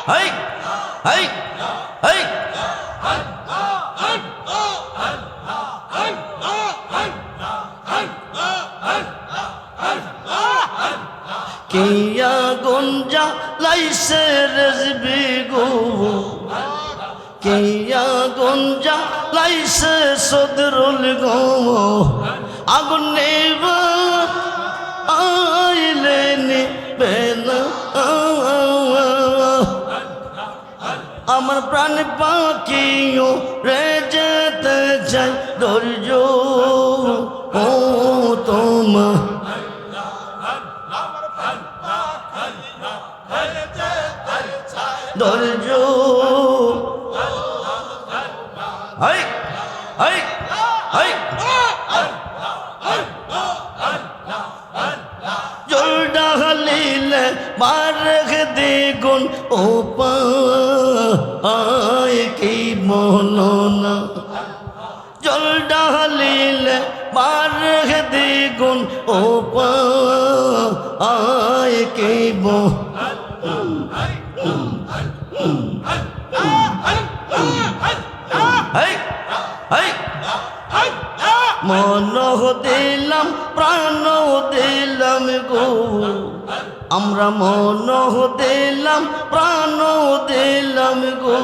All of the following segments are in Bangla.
হাই হাই হাই কিয়া গুঞ্জা লাইসে রেজবি গো কিয়া গুঞ্জা লাইসে সদরুল গো আগুন নেব আইলে নিবেনা আমার প্রাণ পাখিও রে যেতে চাই ধৈর্য ও তোমা ধৈর্য হাই হাই হাই জলডা হালিলে বারখ দ্বিগুণ উপায় কি মননা জলডা হালিলে বারখ দ্বিগুণ উপায় কি মন দিলাম প্রাণ দিলাম গো আমরা মন দিলাম প্রাণ দিলাম গো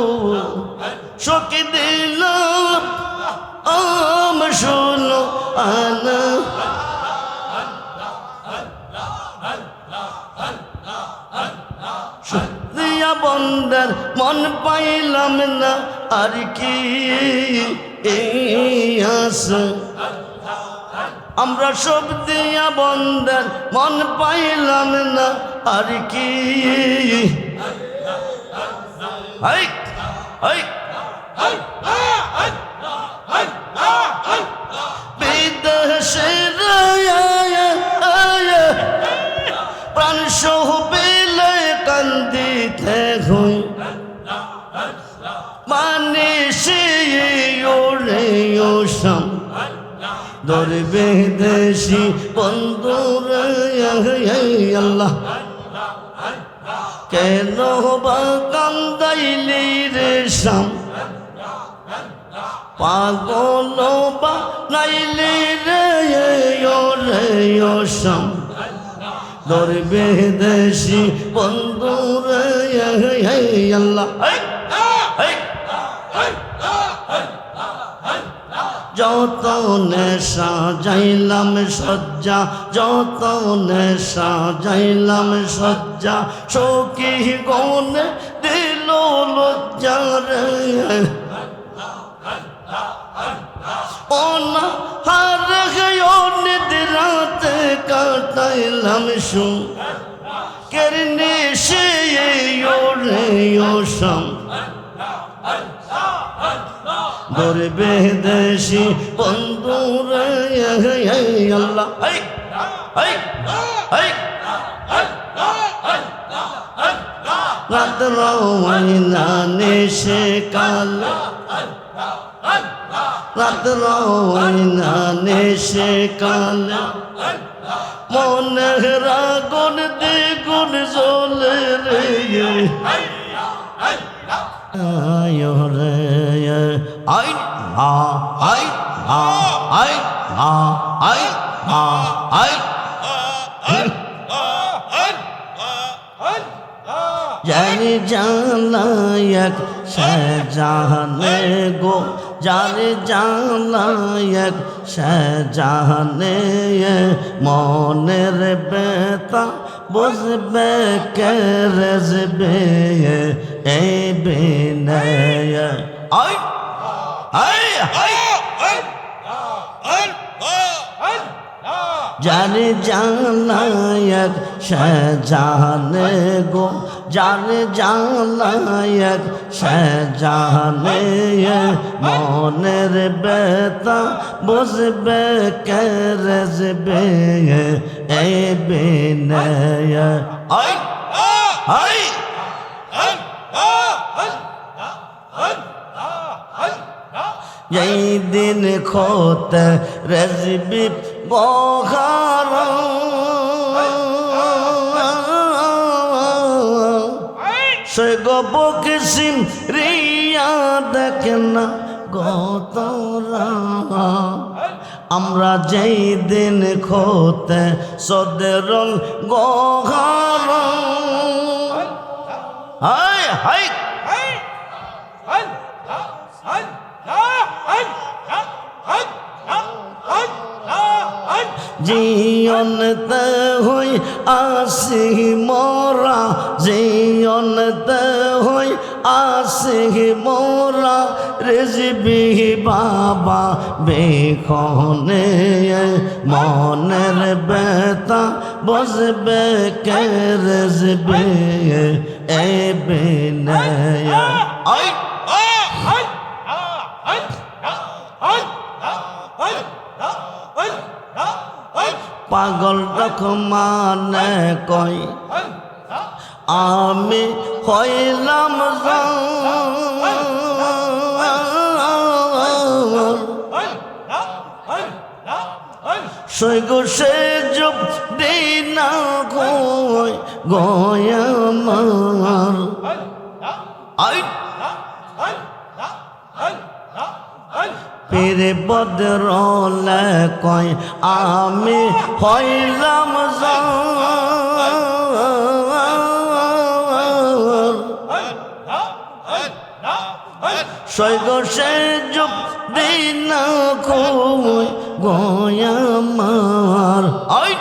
সখী দিলাম আম শোনো আনা দিয়া বন্দার মন পাইলাম না আর কি আশা আমরা সব দিয়া বন্দার মন পাইলাম না আর কি হাই হাই বিদেশের প্রাণ সহ পেলে কান্দিতে হই মানে সে ওরে ওসাম ধরবে দেশি বন্ধুরা আল্লাহ কেন বা কান্দাইলি রে শাম পাগল বা নাইলি রে ওরে ওসাম ধরবে দেশি বন্ধুরা আল্লাহ যত নেশা যাইলাম সজ্জা যত নেশা যাইলাম সজ্জা সখী গনে দিল লজ্জা রে ওনা হার নিদ্রাতে কাটাইলাম সু কেরনে সে ওরে ওসাম ধরবে দেশি বন্ধুরা আল্লাহ হাই হাই হাই রাত রওয়াইনা নেশে কাল রাত রওয়াইনা নেশে কাল মনের আগুন দ্বিগুণ জ্বলে রে আয় রে I I I I I জানি জানায়ক শাহজাহানে গো জানি জানায়ক শাহজাহানে মনের বেতা বুঝবে কে রেজবে এই বিনয় আই আই আই জানি জানায়ক শাহজাহানে গো জানি জানায়ক শাহজাহানে মনের বেতা বুঝবে কে রেজবে এই বিনয় আই আই এই দিন খোত রেজবি বখার সে গবকিসিম রিয়া দেখেন না গতরা আমরা যেই দিন খোতে সদরল গহার হাই হাই জিয়নতে হই আসি মোরা জিয়নতে হই আসি মোরা রেজবি বাবা বেখনে মনের বেতা বসবে কে রেজবে এ বিনয়া আই পাগল রকমানে কই আমি হইলাম সৈগ সে যুগ দিনা কই গয়ামার আই পীরে বদরলে কই আমি হইলাম সৈগ সে যুগ দিন কই গয়ামার আই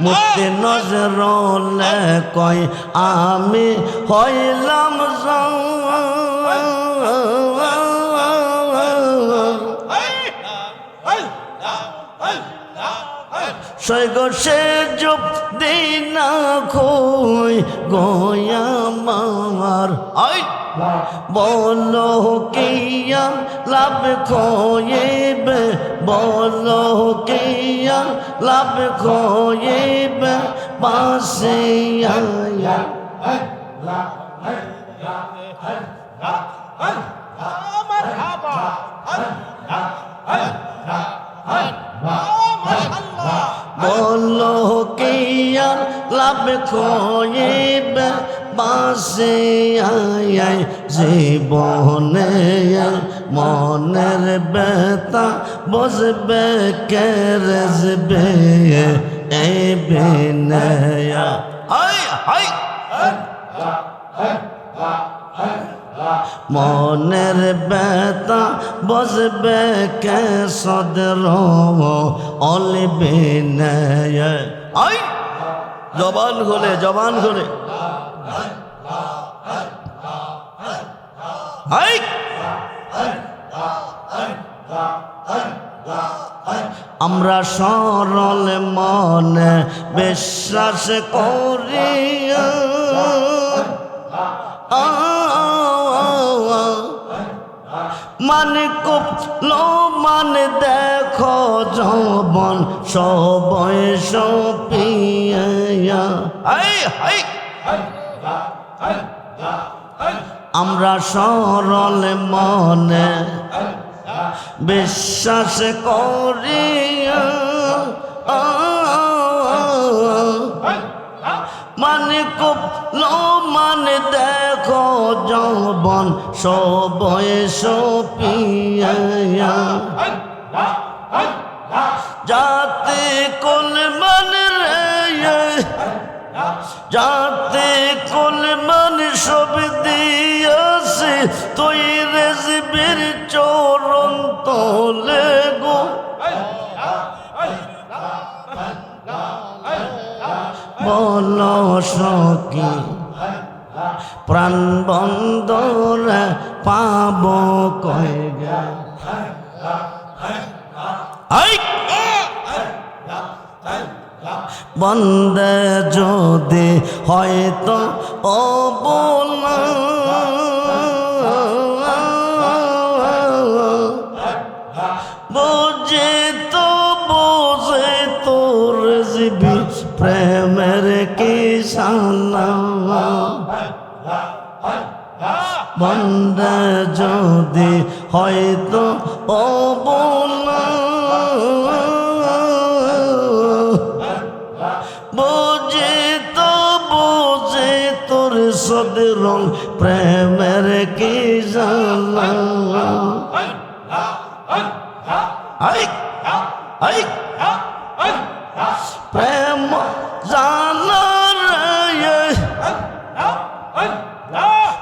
মুক্তি নজরলে কই আমি হইলাম সৈগ সে যুগ দিন কই গয়ামার আই বলো কিয়া লাভ খোয়েবে বলো কিয়া লাভ খোয়েবে পাশে আয়া বলো কিয়া লাভ খোয়েবে পাশে আয় জীবনে মনের বেতা বসবে কে রেজবে এ বিনয়া হাই হাই মনের বেতা বসবে কে সদর অলি বিনয়া আই জবান খুলে জবান খুলে হাই আমরা সরল মনে বিশ্বাস করি মানে কুপলো মানে দেখো যৌবন সবয় সপিয়া হাই হাই আমরা সরল মনে বিশ্বাস করি মানে কুপলো মানে দেখো যৌবন সবয় সপিয়া যাতে কুল মান রে যাতে কুল মান সব দিয়েছে তুই রেজবির চরণ তোলে গো বলো সখী প্রাণ বন্দরে পাব কই গে বন্দে যদি হয়তো অবলা বুঝে তো রেজবি প্রেমের কিসানা বন্দে যদি হয়তো অবলা বুঝে সদরুল প্রেমের কি জালা আই আই প্রেম জালা রে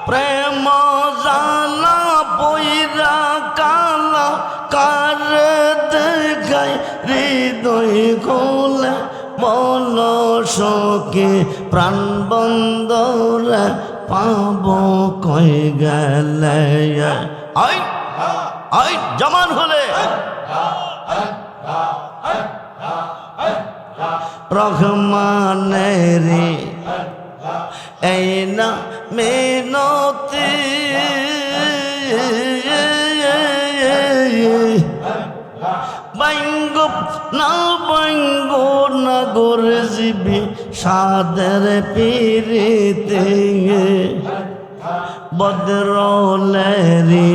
প্রেম জালা বইরা কালা কার দেখাই হৃদয় খোলে বল সখী প্রাণ বন্দরে পাব কই গেলে আই আই জমান হলে রহমানেরি এই না মিনতি বাইঙ্গুপ না বাইঙ্গো না গোরে জীবি সাদের পিরিতে বদরলেরি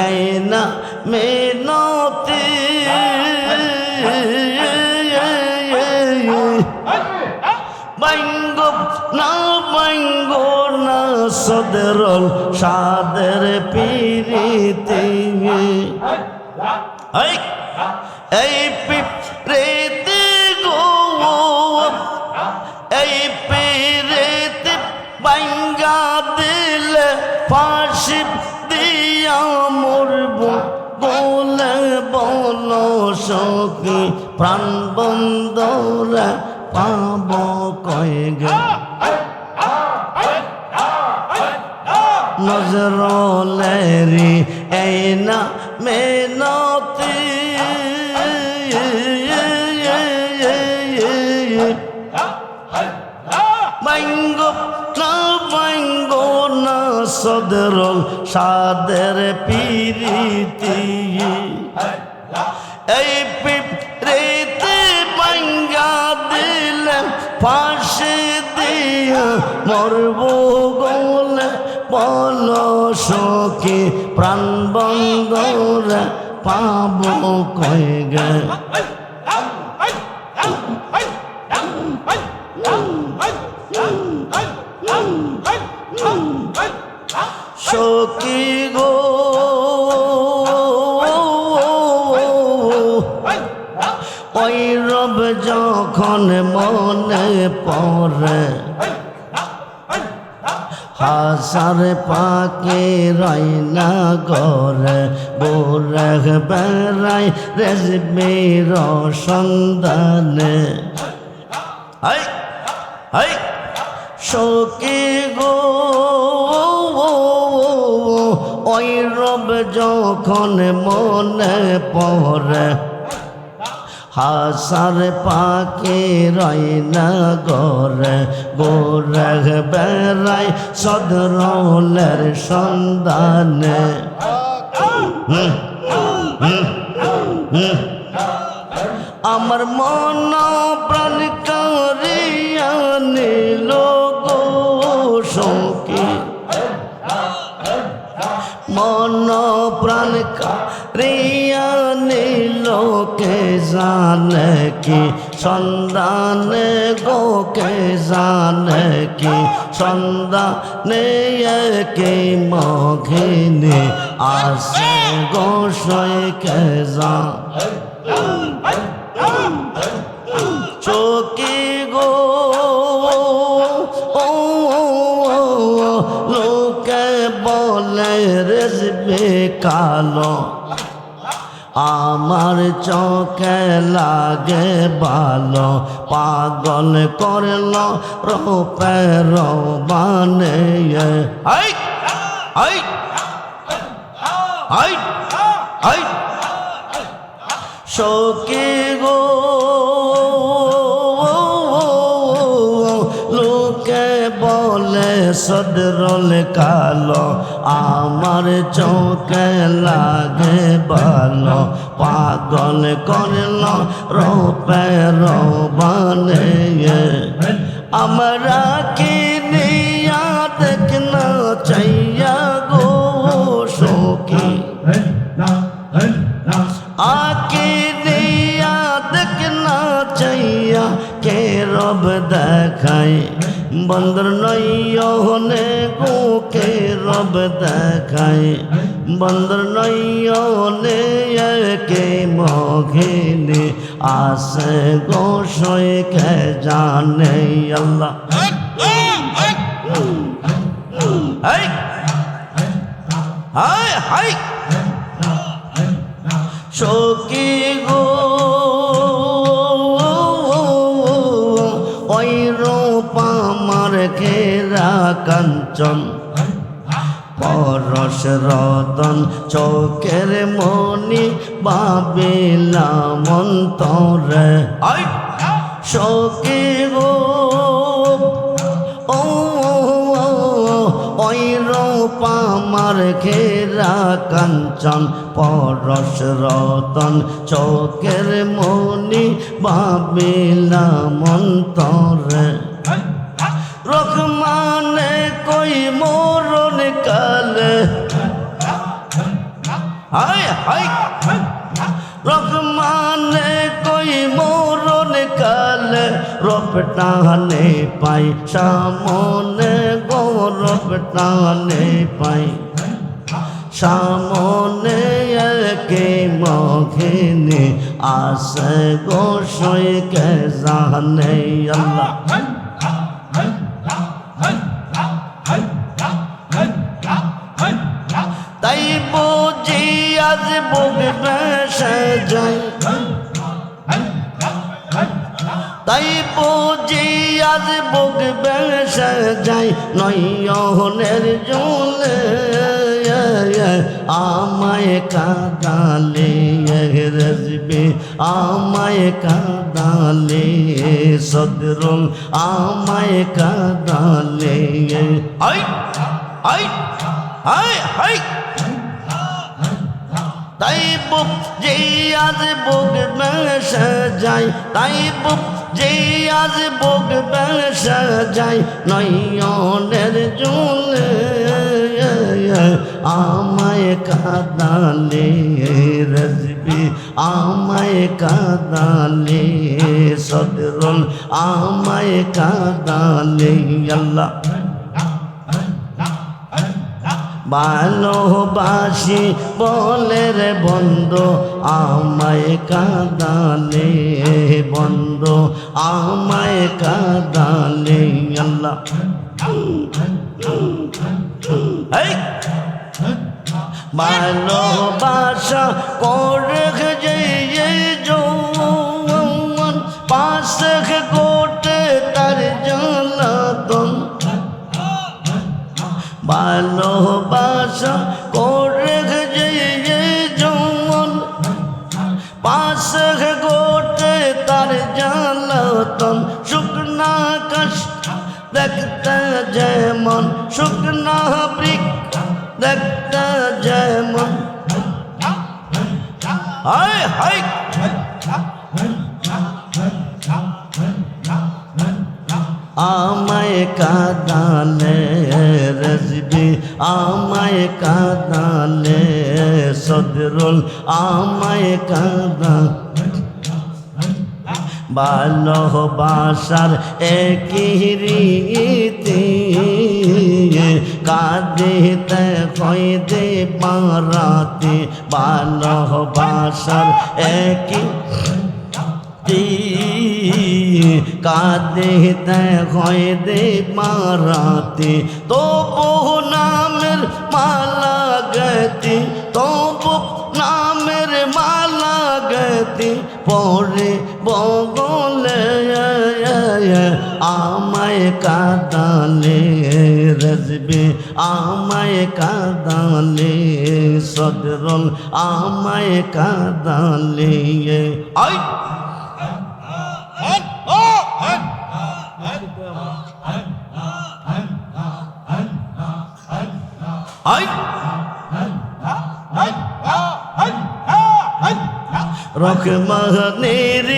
এই না মিনতি বাইঙ্গুপ না বাইঙ্গো না সদরল সাদের পিরিতে এই পিপ্রেতে গো এই পিরেতে বাইঙ্গা দিলে ফাঁসি দিয়া মরব বলে বল সখী প্রাণ বন্দরে পাব কই গে নজরলেরি এই না মেনতি বাইঙ্গো না বাইঙ্গো না সদরল সাদের পিরিতি এই পিপ্রেতে বাইঙ্গা দিলে ফাঁসি দিয়া মরব গোলে বল সখী প্রাণ বন্দরে পাব কই গে সখী গো ওই রব যখন মনে পড়ে হাসার পাকে রাইনা গরে বোরে বেড়াই রেজমের সন্ধানে আই আই সখী গো ওই রব যখন মনে পড়ে হাসার পাকে রাইনা গরে গোরে বেড়াই সদরলের সন্ধানে আমার মন প্রাণ করিয়া নিল গো সখী মন প্রাণ করিয়া নিল কে জানে কি সন্ধানে গো কে জানে কি সন্ধানে কে মঘিনী আসে গো সই কে জান চোখি গো লোকে বলে রেজবে কালো আমার চোখে লাগে ভালো পাগল করল রূপের বানে আই আই আই আই সখী গো লোকে বলে সদরল কালো আমার চোখে লাগে ভালো পাগল করল রূপের বানে আমরা কি নিয়া দেখনা চাইয়া গো সখী आके निया देखना चाहिए के रब देखाई बंदर नैया নয়নে গোকে রব দেখায় বন্দর নয়নে একে মঘিনী আসে গোসই কে জানে আল্লাহ হাই হাই হাই সখী গো ওই রূপ আমার ঘেরা কাঞ্চন পরশ রতন চোখের মনি ভাবিলাম অন্তরে সখী গো ও ওই রূপ আমার ঘেরা কাঞ্চন পরশ রতন চোখের মনি ভাবিলাম অন্তরে রহমানে কই মরণ কালে হায় হায় রহমানে কই মরণ কালে রব টানে পাই সামনে গো রব টানে পাই সামনে একে মঘিনী আসে গোসই কে জানে আল্লাহ তাই বুঝি আজ বুক বেসে যাই তাই বুঝি আজ বুক বেসে যাই নয়নের জলে আমায় কাঁদালে রজবে আমায় কাঁদালে সদরুল আমায় কাঁদালে আই আই হাই হাই তাই বুক যে আজ বুক বেসে যাই তাই বুক যে আজ বুক বেসে যাই নয়নের জলে আমায় কাঁদালে রজবি আমায় কাঁদালে সদরুল আমায় কাঁদালে আল্লাহ ভালোবাসি বলে রে বন্ধু আমায় কাঁদালে বন্ধু আমায় কাঁদালে আল্লাহ ভালোবাসা করে যে যৌবন পাশে গোটে তার জ্বালাতন ভালোবাসা করে যে যৌবন পাশে গোটে তার জ্বালাতন শুকনা কাশ দেখতে যেমন শুকনা বৃক্ষ দেখতে যেমন হায় হায় আমায় কাঁদালে রজবি আমায় কাঁদালে সদরুল আমায় কাঁদা ভালোবাসার একই রীতি কাঁদিতে হইতে পারাতে ভালোবাসার একই কাঁদিতে হইতে পারাতে তবু নামের মালা গতি তবু নামের মালা গতি পরে বগলে আমায় কাঁদালে রজবে আমায় কাঁদালে সদরুল আমায় কাঁদালে আই আই রহমানের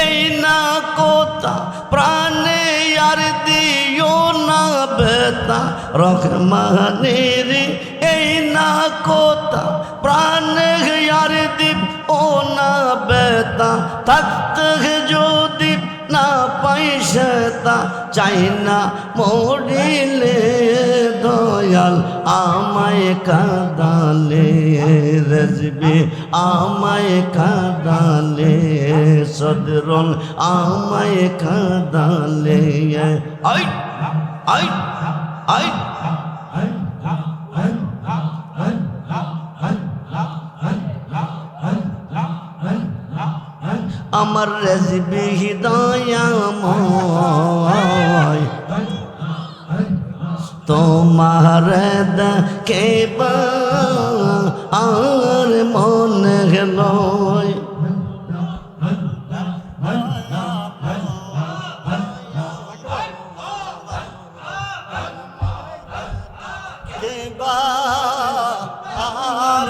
এই না কোতা প্রাণে আর দিও না বেতা রহমানের এই না কোতা প্রাণে আর দিব ও না বেতা থাকতে যদি না পয়সা তা চাই না মরিলে দয়াল আমায় কাঁদালে রেজবি আমায় কাঁদালে সদরুল আমায় কাঁদালে আই আই আই আমার রেজবি হৃদয়ময় তোমার দেখে আর মনে লয় আর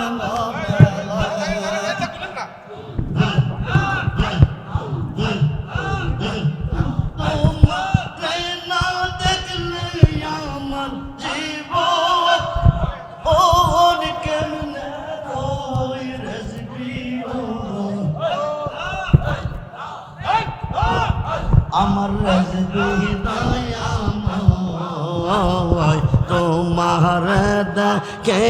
আমার রেজবি হৃদয়ময় তোমার দেখে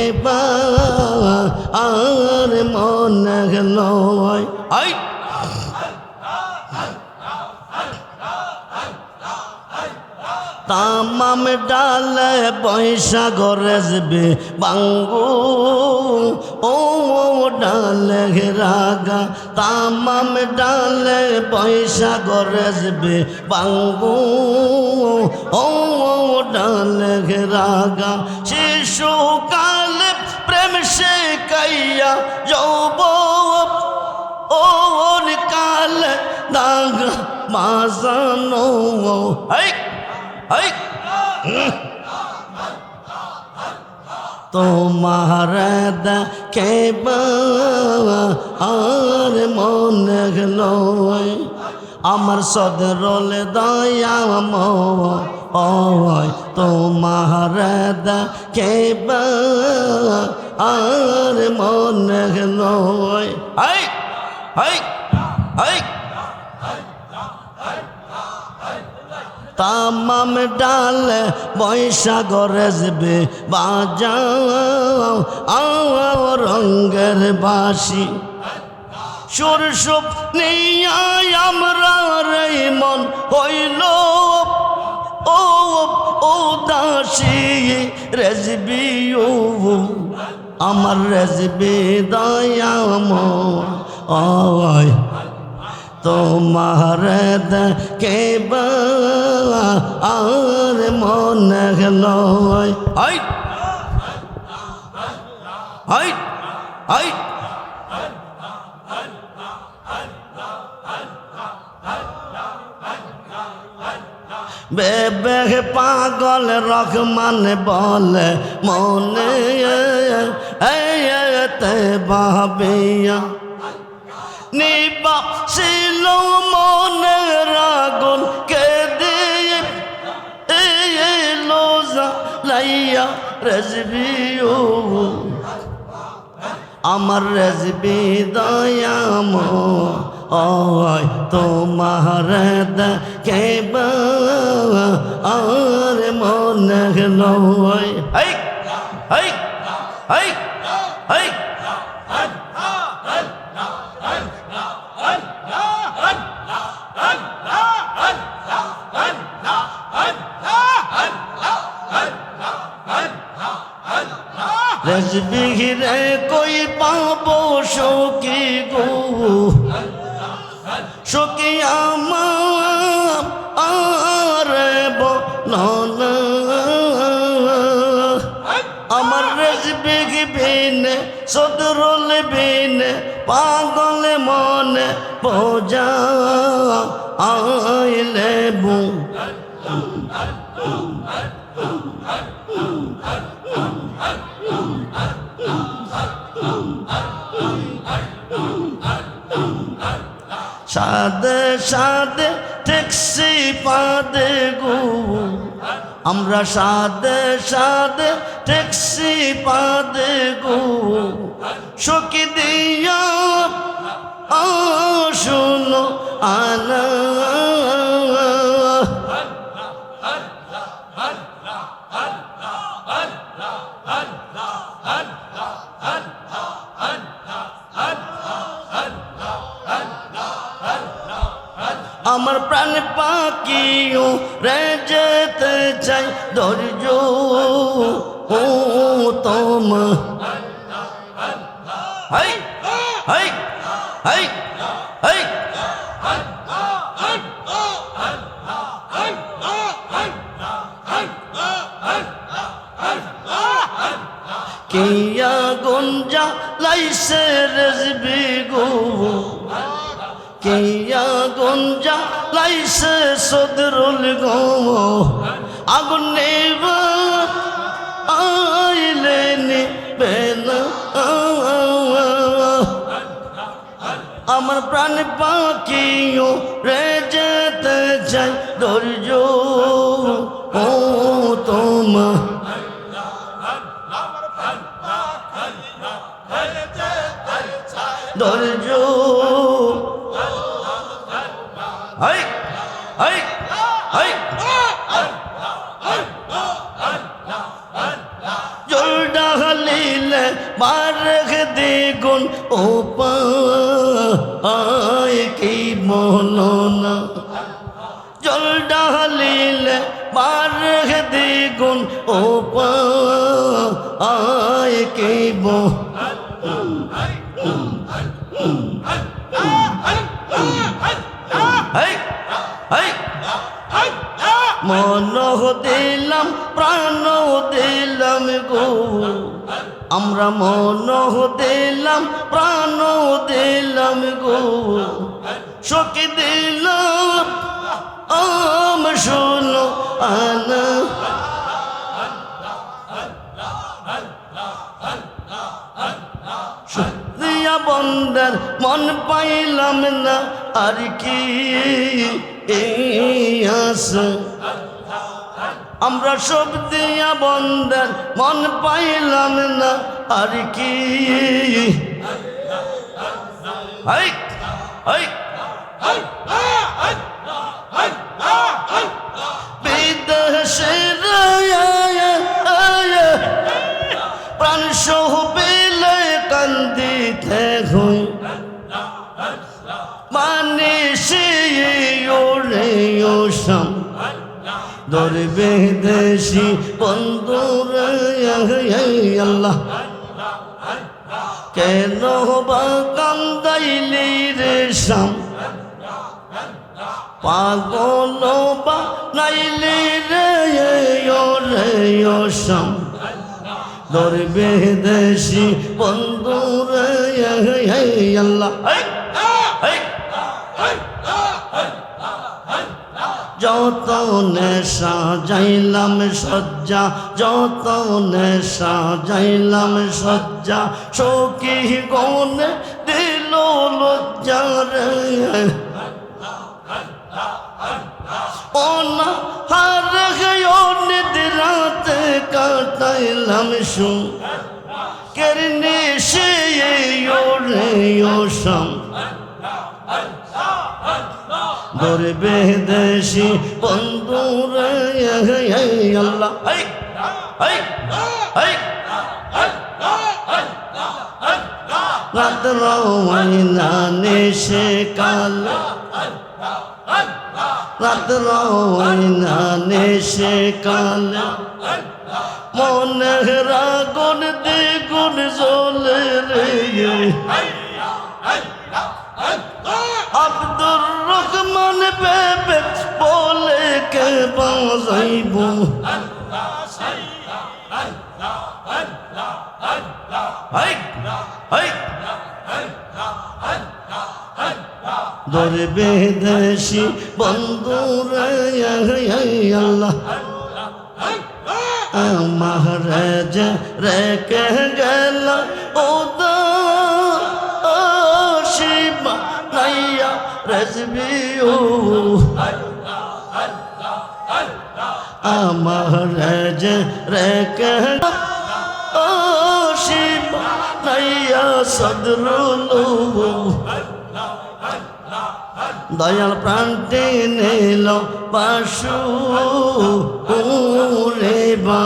আর মনে লয় আই তামাম ডালে বৈশাখ রেজবি বাঙ্গু ও ডালে রাগা তামাম ডালে বৈশাখ রেজবি বাঙ্গু ও ডালে রাগা শিশুকালে প্রেম শেখাইয়া যৌব ও কালে দাগা মাজানো এই এই তোমার দেখে আর মনে লয় আমার সদরুল দয়াময় তোমার দেখে আর মনে লয় এই এই এই তামাম ডালে বৈশাখ রেজবে বাজাও রঙের বাসি সুর সুপ নিয়ে আমরা রে মন হইল ও দাসী রেজবি আমার রেজবি দয়াময় তোমার দেখে আর মনে লয় আই আই আই বেবে পাগল রহমান বলে মনে তে ভাবিয়া নিবা ছিল মনের আগুন কে দিয়ে লোজা লাইয়া রেজবি আমার রেজবি দয়াময় তোমার দেখে আর মনে লয় এই এই এই এই রেজবি রে কই পাবো সখী গো সখী আমার বলনা আমার রেজবি বিনে সদরুল বিনে পাগল মনে বোঝা আইলে বু সাদে সাদে ট্যাক্সি পাদে গো আমরা সাদে সাদে ট্যাক্সি পাদে গো সখী দিয়া শুনো আনা আমার প্রাণ পাখিও রে যেতে চাই ধৈর্য ও তোম হাই হাই হাই হাই কিয়া গুঞ্জা লাইসে রেজবি গো কিয়া গুঞ্জা লাইসে সদরুল গো আগুন নেব আইলে নিবেনা আমার প্রাণ পাখিও রে যেতে চাই ধৈর্য ও তোমা ধৈর্য হাই হাই হাই জল ডালিলে বারখ দ্বিগুণ ও পায় কি মননা জল ডালিলে বারখ দ্বিগুণ ও পায় কি মন দিলাম প্রাণ দিলাম গো আমরা মন দিলাম প্রাণ দিলাম গো সখী দিলাম আম শোনো আনা দিয়া বন্দার মন পাইলাম না আর কি আশা আমরা সব দিয়া বন্দার মন পাইলাম না আর কি হাই হাই বিদেশের প্রাণ সহ পেলে কান্দিতে হই মানে সে ওরে ওসাম ধরবে দেশি বন্ধুরা আল্লাহ কেন বা কান্দাইলি রে শাম পাগল বা নাইলি রে ওরে ওসাম ধরবে দেশি বন্ধুরা আল্লাহ যত নেশা যাইলাম সজ্জা যত নেশা যাইলাম সজ্জা সখী গনে দিল লজ্জা রে ওনা হার নিদ্রাতে কাটাইলাম সু কেরনে সে ওরে ওসাম ধরবে দেশি বন্ধুরা আল্লাহ হাই হাই হাই রাত রওয়াইনা নেশে কাল রাত রওয়াইনা নেশে কাল মনের আগুন দ্বিগুণ জ্বলে রে আব্দুর রহমান বেবে বলে কে বাজাইব হাই হাই ধরবে দেশি বন্ধুরা আল্লাহ মহারাজ রেখে গেল ওদা শিবা নাইয়া রেজবিও মহারাজ রেখে শিবা নাইয়া সদরুল দয়াল প্রান্তে নিল পাশু রে বা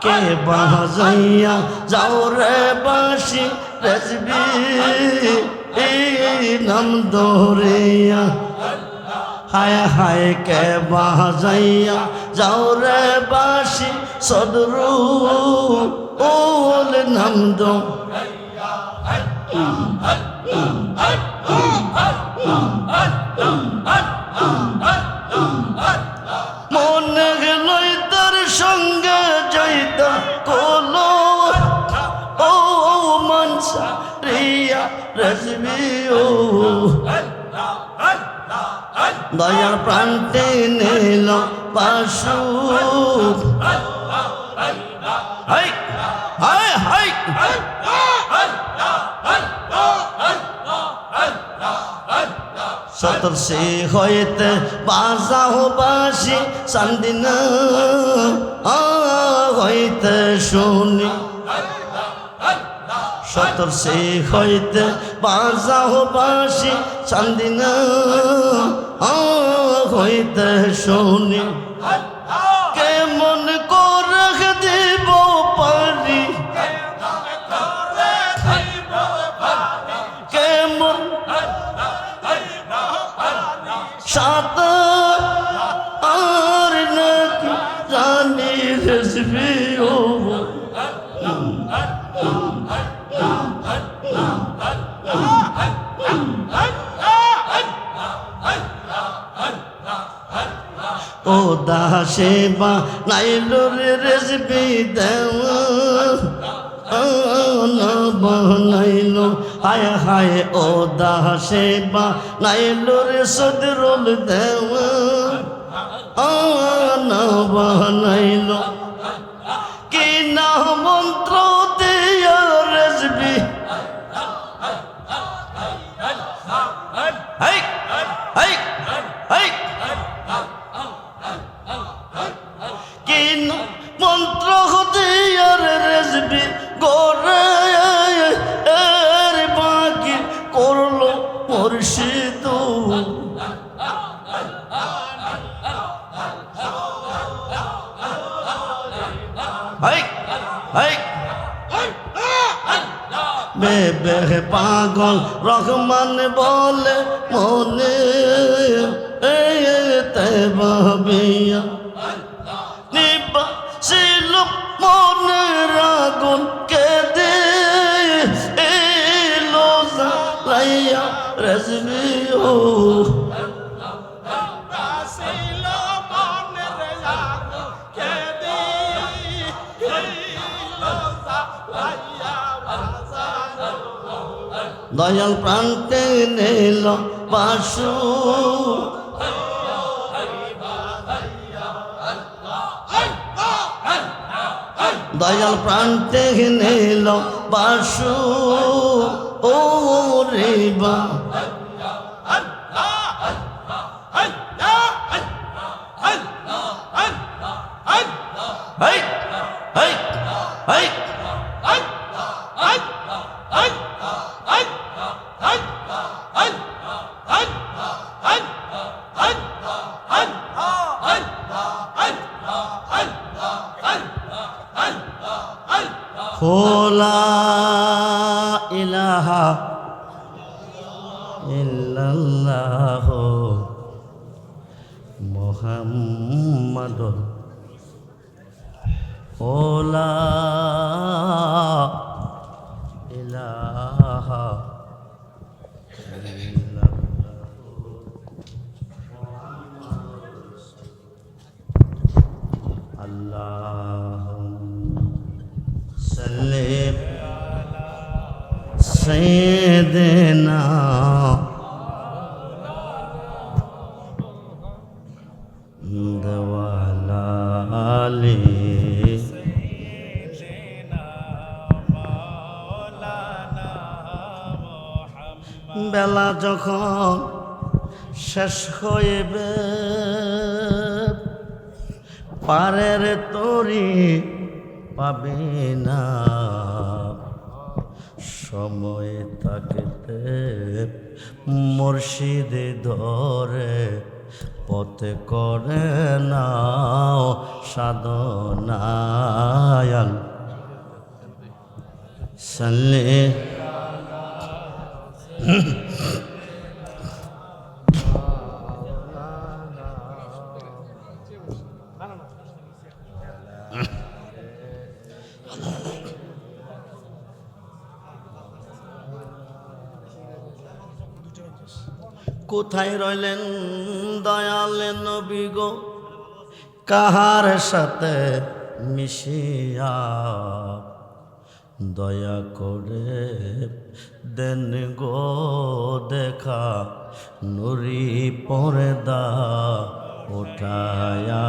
কে বাজাইয়া যাও রে বাঁশি রেজবি নাম দরিয়া হায় হায় কে বাজাইয়া যাও রে বাঁশি সদরু ওল নাম দো মনে গেলই তার সঙ্গে যাইতা কোলো ও মনসা রিয়া রজবি ও দয়ার প্রান্তে নিল পাশু হাই হাই হাই সতর সে হইতে বাজাও বাসি সান্দিনা হইতে শুনি সতর সে হইতে বাজাও বাসি সান্দিনা হইতে শুনি কেমন করে দিব পারি কেমন সাত আর নাকি জানি রেসবি ও ও দাসে বা নাইলো রে রেসবি দেওয়া বানাইলো হায় হায় ও দাসে বা নাইলো রে সদরুল দেওয়া বানাইলো কি না মন্ত্র দিয়া রেসবি হাই হাই হাই কি না মন্ত্র দিয়া রেসবি গোরে এর বাকি করলো মুর্শিদ হাই হাই বেবে পাগল রহমান বলে মনে তে ভাবিয়া নিবা ছিল মনের আগুন কেঁদে এলো জ্বালাইয়া রেজবি ও দয়াল প্রান্তে নিল বাসু দয়াল প্রান্তে নিল বাসু ও রেবা লা ইলাহা ইল্লাল্লাহ মুহাম্মাদুর লা ইলাহা सैयदना दवाला आले বেলা যখন শেষ হইবে পারের তরি পাবে না সময় থাকতে মুর্শিদ ধরে পথে করে নাও সাধনায়াল সাল্লি কোথায় রইলেন দয়াল নবী গো কাহার সাথে মিশিয়া দয়া করে দেন গো দেখা নুরি পর্দা উঠায়া